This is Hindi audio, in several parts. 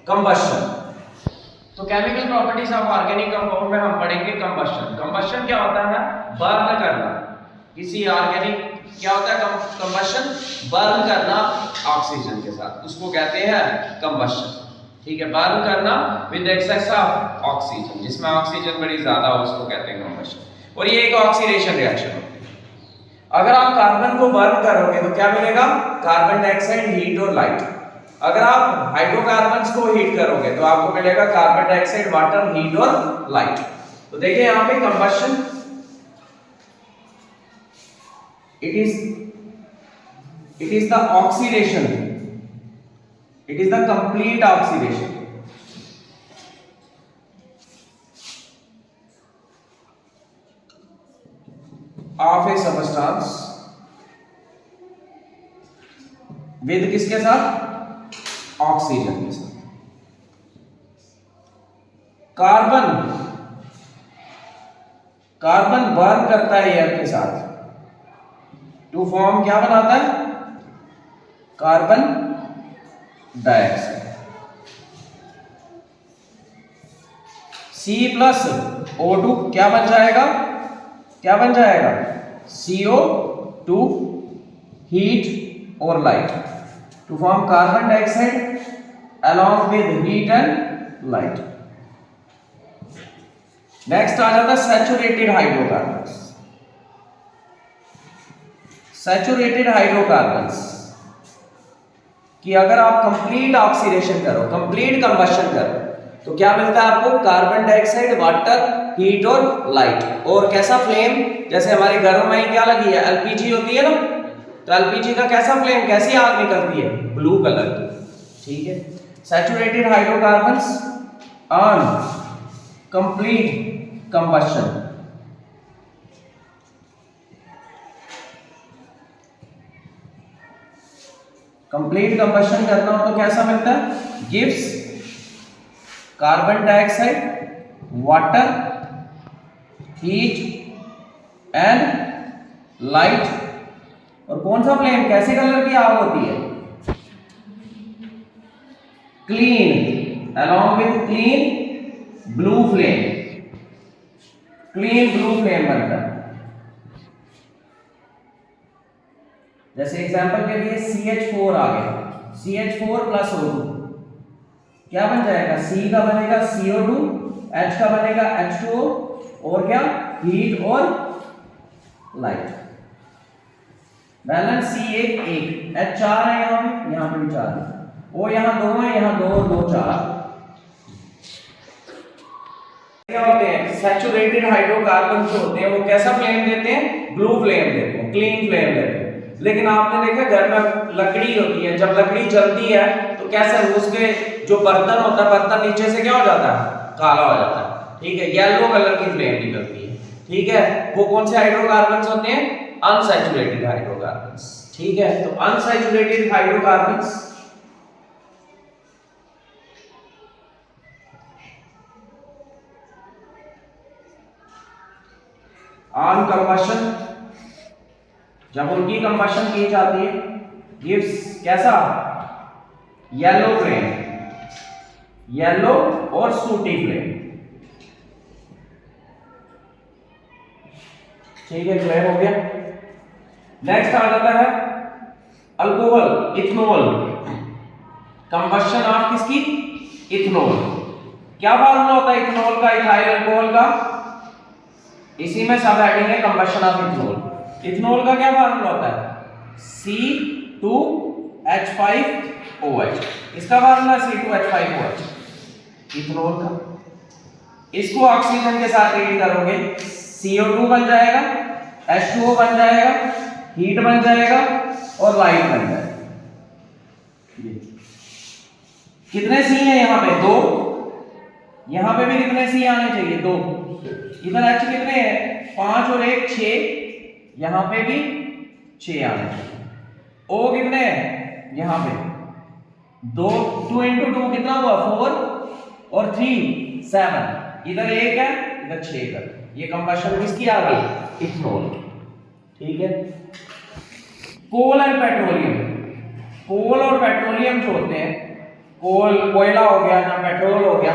कंबशन। तो chemical properties of organic compound में हम पढ़ेंगे कंबशन। कंबशन क्या होता है? बर्न करना। किसी ऑर्गेनिक क्या होता है कंबशन? बर्न करना ऑक्सीजन के साथ, उसको कहते हैं कंबशन। ठीक है, बर्न करना विद एक्सेस ऑफ ऑक्सीजन, जिसमें ऑक्सीजन बड़ी ज्यादा हो उसको कहते हैं कंबशन। और ये एक ऑक्सीडेशन रिएक्शन होती है। अगर आप कार्बन को बर्न करोगे तो क्या मिलेगा? कार्बन डाइऑक्साइड, हीट और लाइट। अगर आप हाइड्रोकार्बन्स को हीट करोगे तो आपको मिलेगा कार्बन डाइऑक्साइड, वाटर, हीट और लाइट। तो देखिए यहां पे combustion it is the oxidation, it is the complete oxidation of a substance with किसके साथ? ऑक्सीजन के साथ। कार्बन बर्न करता है एयर के साथ टू फॉर्म क्या बनाता है? Carbon dioxide. C+O2 क्या बन जाएगा? क्या बन जाएगा? CO2, हीट और light to form carbon dioxide along with heat and light. Next आ जाता है सैचुरेटेड हाइड्रोकार्बन्स। सैचुरेटेड हाइड्रोकार्बन्स कि अगर आप कंप्लीट ऑक्सीडेशन करो, कंप्लीट कंबशन करो तो क्या मिलता है आपको? कार्बन डाइऑक्साइड, वाटर, हीट और लाइट। और कैसा फ्लेम? जैसे हमारे घरों में ही क्या लगी है? एलपीजी होती है ना, तो एलपीजी का कैसा फ्लेम, कैसी आग निकलती है? ब्लू कलर की। ठीक है, saturated hydrocarbons on complete combustion. Complete combustion करना हो तो कैसा मिलता है? Gives carbon dioxide, water, heat and light. और कौन सा फ्लेम, कैसे कलर की आग होती है? Clean, along with clean blue flame. Clean blue flame बनता है। जैसे एग्जांपल के लिए CH4 आ गया, CH4 + O2 क्या बन जाएगा? C का बनेगा CO2, H का बनेगा H2O और क्या? हीट और लाइट। बैलेंस C एक H 4 है, यहाँ पे भी 4 है, O यहाँ 2 है, यहाँ 2 और 2 4। क्या होते हैं? सैचुरेटेड हाइड्रोकार्बन जो होते हैं वो कैसा फ्लेम देते हैं? ब्लू फ्लेम देते हैं, क्लीन फ्लेम देते हैं। लेकिन आपने देखा घर में लकड़ी होती है, जब लकड़ी जलती है तो कैसे उसके जो बर्तन होता है, बर्तन नीचे से क्या हो जाता है? काला हो जाता है। ठीक है, येलो कलर की फ्लेम निकलती है। ठीक है, वो कौन से हाइड्रोकार्बन्स होते हैं? Unsaturated hydrocarbons. ठीक है, तो अनसैचुरेटेड हाइड्रोकार्बन्स ऑन कंबशन, जब उनकी कंबशन की जाती है, गिव्स कैसा? येलो फ्लेम, येलो और सूटी फ्लेम। ठीक है, क्लियर हो गया। नेक्स्ट आ जाता है अल्कोहल, इथनॉल। कंबशन ऑफ किसकी? इथनॉल। क्या फार्मूला होता है इथनॉल का, इथाइल अल्कोहल का? इसी में सब हेडिंग है कंबशन ऑफ इथनॉल। इथनॉल का क्या फार्मूला होता है? C2H5OH। इसका फार्मूला C2H5OH इथनॉल का। इसको ऑक्सीजन के साथ रिएक्ट करोगे, CO2 बन जाएगा, H2O बन जाएगा, हीट बन जाएगा और लाइट बन जाएगा। कितने सी हैं यहाँ पे? 2। यहाँ पे भी कितने सी आने चाहिए? 2। इधर H कितने हैं? 5 और 1 6। यहाँ पे भी 6 आने चाहिए। O कितने हैं? यहाँ पे 2 2 × 2 कितना हुआ? 4 और 3 7। इधर 1 है, इधर 6 कर। ये कंबशन किसकी आ गई? इथनॉल। ठीक है, कोल एंड पेट्रोलियम। कोल और पेट्रोलियम जो होते हैं कोयला हो गया ना पेट्रोल हो गया,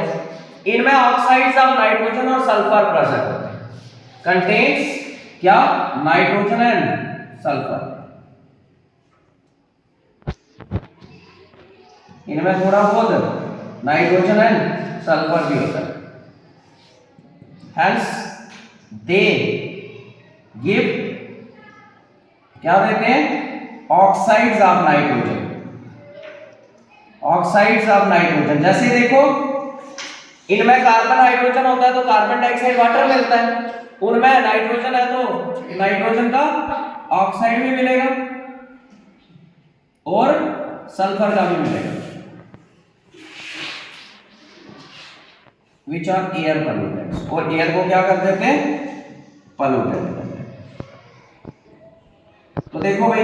इनमें ऑक्साइड्स ऑफ नाइट्रोजन और सल्फर प्रेजेंट होते हैं। कंटेन्स क्या? Nitrogen and sulphur. इनमें थोड़ा बहुत नाइट्रोजन एंड सल्फर भी होता है। Hence they give क्या देते हैं? Oxides of nitrogen. Oxides of nitrogen जैसे देखो इनमें कार्बन हाइड्रोजन होता है तो कार्बन डाइऑक्साइड वाटर मिलता है, उनमें नाइट्रोजन है तो नाइट्रोजन का ऑक्साइड भी मिलेगा और सल्फर का भी मिलेगा। विच आर एयर पोल्यूटेंट्स, और एयर को क्या कर देते हैं? पोल्यूटेंट। तो देखो भाई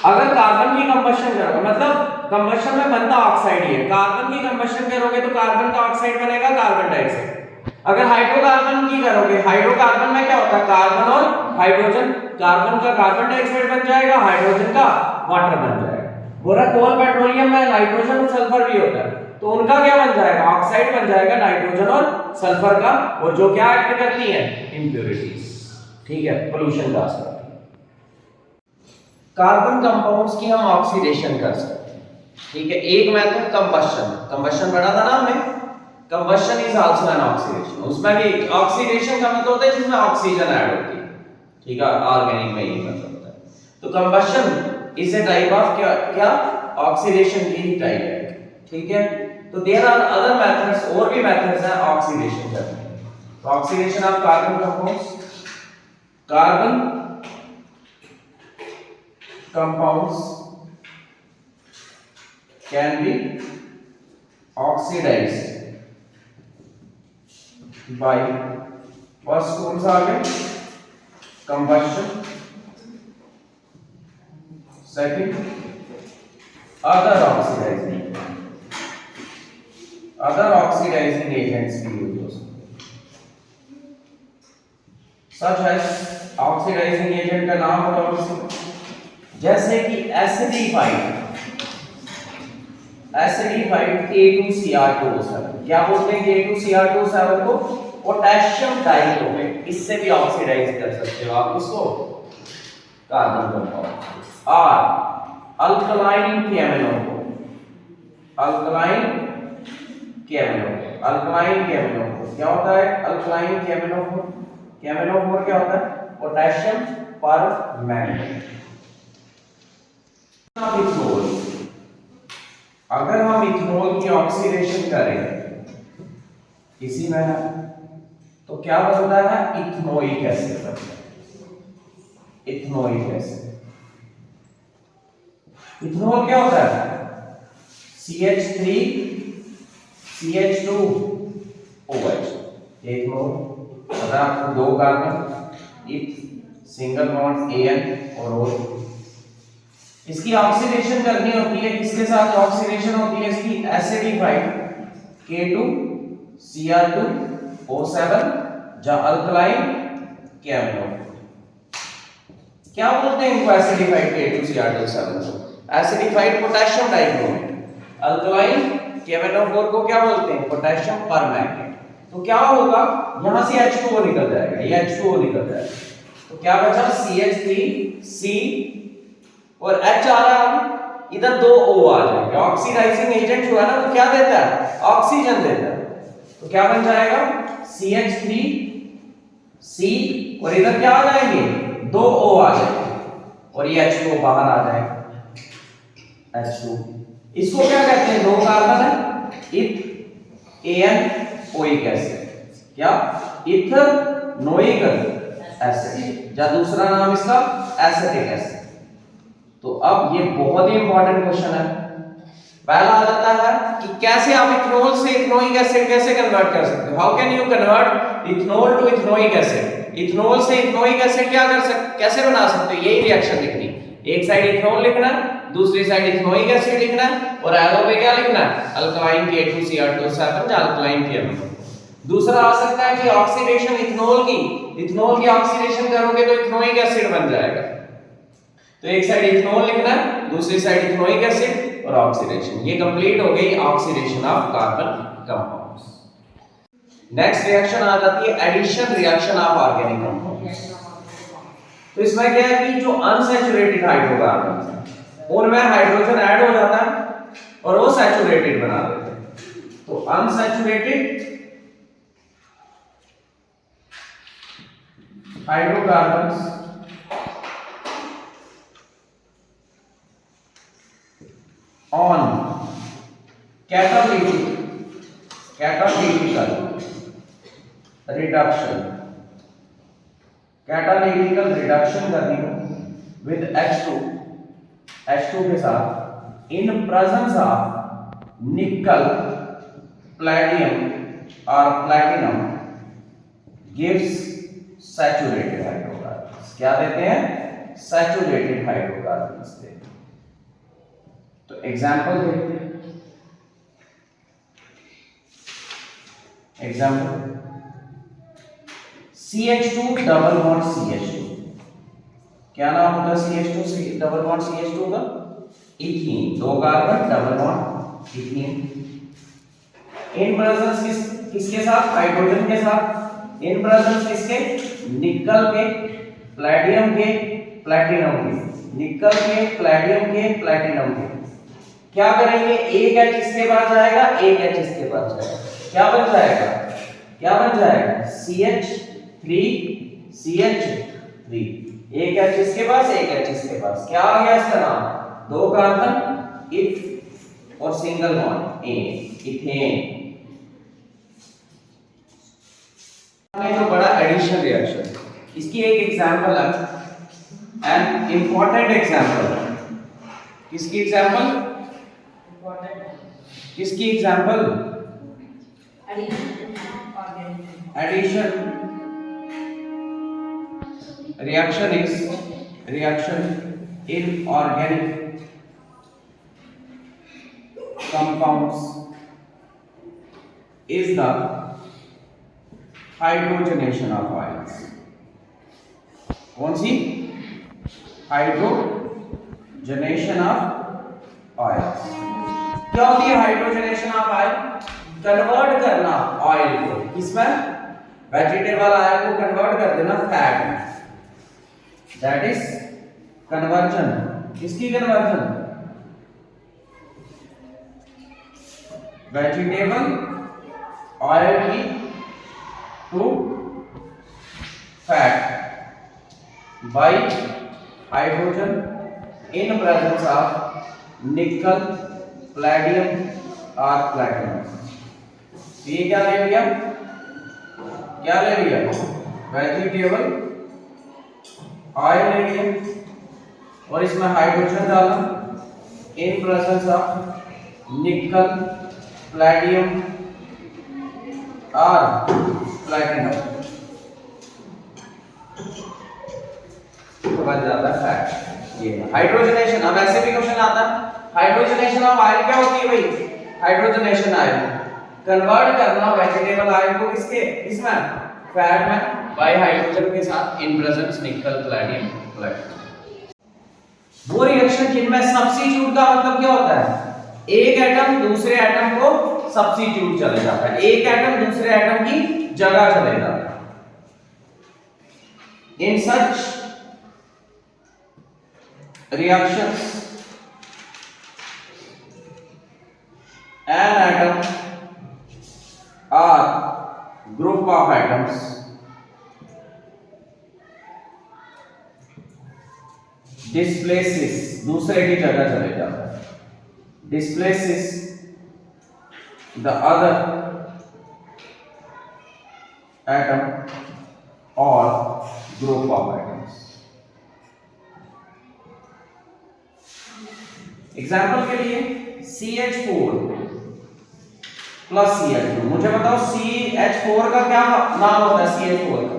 अगर कार्बन की कंबशन करोगे, मतलब कंबशन में बनता ऑक्साइड ही है, कार्बन की कंबशन करोगे तो कार्बन का ऑक्साइड बनेगा कार्बन डाइऑक्साइड। अगर हाइड्रोकार्बन की करोगे, हाइड्रोकार्बन में क्या होता है? कार्बन और हाइड्रोजन, कार्बन का कार्बन डाइऑक्साइड बन जाएगा, हाइड्रोजन का वाटर बन जाएगा। बोला कोल पेट्रोलियम में नाइट्रोजन और सल्फर भी होता है तो उनका क्या बन जाएगा? ऑक्साइड बन जाएगा नाइट्रोजन और सल्फर का, और जो क्या एक्ट करती है? इंप्योरिटीज। ठीक है, पोल्यूशन गैस करती है। कार्बन कंपाउंड्स की हम ऑक्सीडेशन कर सकते हैं। ठीक है, एक मेथड कंबशन, कंबशन पढ़ा था ना हमने, combustion is also an oxidation. उसमें भी ऑक्सीडेशन का मतलब होता है जिसमें ऑक्सीजन ऐड होती है। ठीक है, ऑर्गेनिक में ये मतलब होता है। तो combustion is a type of क्या ऑक्सीडेशन की टाइप है। ठीक है, तो देयर आर अदर मेथड्स, और भी मेथड्स हैं ऑक्सीडेशन करने के। तो oxidation of carbon compounds, carbon compounds can be oxidized by first कौन सा आ गया? Combustion, second other oxidizing agents की यूज हो सकते हैं। सच एज ऑक्सीडाइजिंग एजेंट का नाम बताओ किसी, जैसे कि एसिडिफाइड K2Cr2O7, क्या बोलते हैं K2Cr2O7 को? Potassium dichromate. इससे भी ऑक्सीडाइज कर सकते हो आप इसको, कार्बन कंपाउंड। और अल्कलाइन केमिनो, अल्कलाइन केमिनो क्या होता है? अल्कलाइन केमिनो क्या होता है? Potassium permanganate. इथनॉल, अगर हम इथनॉल की ऑक्सीडेशन करें किसी में तो क्या बनता है? इथनोइक एसिड बनता है। इथनोइक एसिड, इथनॉल क्या होता है? CH3 CH2OH, एक मोल, अगर आपको दो कार्बन, इथ सिंगल बॉन्ड AN और O। इसकी ऑक्सीडेशन करनी होती है, इसके साथ ऑक्सीडेशन होती है इसकी एसिडिफाइड K2Cr2O7 या अल्कलाइन केमिनो। क्या बोलते हैं इनको? एसिडिफाइड K2Cr2O7 को एसिडिफाइड पोटेशियम डाइक्रोमेट, अल्कलाइन केमिनो4 को क्या बोलते हैं? Potassium permanganate. तो क्या होगा? यहां से H2O निकल जाएगा, ये H2O निकल जाएगा, तो क्या बचा? CH3C और H आ रहा है, इधर दो O आ जाएंगे। ऑक्सीडाइजिंग एजेंट जो है ना वो क्या देता है? ऑक्सीजन देता है। तो क्या बन जाएगा? CH3C और इधर क्या आ जाएंगे? दो O आ जाएंगे और ये H2O बाहर आ जाएगा, H2। इसको क्या कहते हैं? दो कार्बन है, इथ ANOइक एसिड, क्या? इथनोइक एसिड, या दूसरा नाम इसका एसिटिक एसिड। तो अब ये बहुत ही इंपॉर्टेंट क्वेश्चन है। पहला आ जाता है कि कैसे आप इथनॉल से इथनोइक एसिड कैसे कन्वर्ट कर सकते हो? How can you convert ethanol to ethanoic acid? Ethanol से इथनोइक एसिड क्या कर सकते, कैसे बना सकते हो? यही रिएक्शन लिखनी, एक साइड इथनॉल लिखना है, दूसरी साइड इथनोइक एसिड लिखना है, और एरो पे क्या लिखना है? अल्कलाइन K2Cr2O7 या अल्कलाइन केमिनो। दूसरा आ सकता है कि ऑक्सीडेशन इथनॉल की ऑक्सीडेशन करोगे तो इथनोइक एसिड बन जाएगा। तो एक साइड इथनॉल लिखना है, दूसरी साइड इथनोइक एसिड, और ऑक्सीडेशन। ये कंप्लीट हो गई oxidation of carbon compounds. Next reaction आ जाती है addition reaction of organic compounds. तो इसमें क्या है कि जो अनसैचुरेटेड हाइड्रोकार्बन उनमें हाइड्रोजन ऐड हो जाता है और वो सैचुरेटेड बना देते हैं। तो unsaturated hydrocarbons on catalytical reduction करनी हो with H2 के साथ in presence of nickel, palladium or platinum gives saturated hydrocarbons। क्या देते हैं? Saturated hydrocarbons देते हैं। तो एग्जाम्पल देखते हैं। Example CH2 double bond CH2, क्या नाम होता है CH2 डबल बॉन्ड CH2 का? Ethene, 2 carbon double bond ethene. In presence किसके साथ? हाइड्रोजन के साथ। इन प्रेजेंस किसके? निकल के, प्लैटिनम के, प्लैटिनम के, निकल के, प्लैटिनम के, प्लैटिनम के। क्या करेंगे? एक H इसके पास जाएगा, एक H इसके पास जाएगा, क्या बन जाएगा? क्या बन जाएगा? CH3 CH3। एक H इसके पास, एक H इसके पास, क्या आ गया इसका नाम? 2 कार्बन इथ और सिंगल बॉन्ड ए, इथेन। जो बड़ा एडिशन रिएक्शन, इसकी एक एग्जांपल है, एन इंपॉर्टेंट एग्जांपल। किसकी एग्जांपल? किसकी example? Addition reaction is reaction in organic compounds is the hydrogenation of ions. कौन सी? Hydrogenation of ions. क्या होती है हाइड्रोजनेशन ऑफ ऑयल? कन्वर्ट करना ऑयल को किसमें? वेजिटेबल ऑयल को कन्वर्ट कर देना फैट में। That is conversion. किसकी कन्वर्जन? वेजिटेबल ऑयल की to fat by hydrogen in presence of nickel, platinum और प्लैटिनम। ये क्या ले लिया? क्या ले लिया? वेजिटेबल ऑयल ले लिया और इसमें हाइड्रोजन डाला इन प्रेजेंस ऑफ निकल, प्लैटिनम और प्लैटिनम, बन जाता है फैट। ये हाइड्रोजनेशन। अब ऐसे भी क्वेश्चन आता है, हाइड्रोजनेशन ऑफ ऑयल क्या होती है भाई? हाइड्रोजनेशन ऑयल कन्वर्ट करना वेजिटेबल ऑयल को किसके? इसमें फैट में बाय हाइड्रोजन के साथ इन प्रेजेंस निकल, प्लैटिनम, प्लैटिनम। वो रिएक्शन जिनमें सब्स्टिट्यूट का मतलब क्या होता है? एक एटम दूसरे एटम को सब्स्टिट्यूट चले जाता है, एक एटम दूसरे एटम की जगह चले जाता है। इन सच reactions an atom or group of atoms displaces, दूसरे की जगह चले जाता है, displaces the other atom or group of atoms। Example के लिए CH4 प्लस CH2। मुझे बताओ CH4 का क्या नाम होता है? CH4 का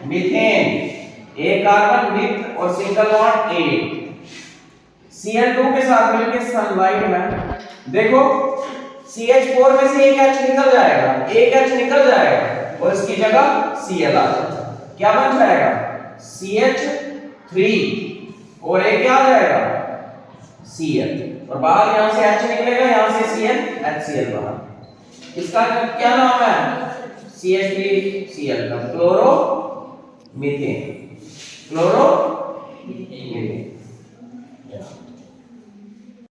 मीथेन, एक कार्बन विथ और सिंगल बॉन्ड ए। Cl2 के साथ मिलकर सनलाइट में देखो CH4 में से एक H निकल जाएगा, एक H निकल जाएगा और इसकी जगह Cl आ जाएगा। क्या बन जाएगा? CH3 और एक क्या आ जाएगा? Cl, और बाहर यहां से H निकलेगा, यहां से Cl, HCl बाहर। इसका क्या नाम है? CH3Cl का क्लोरो मीथेन, क्लोरो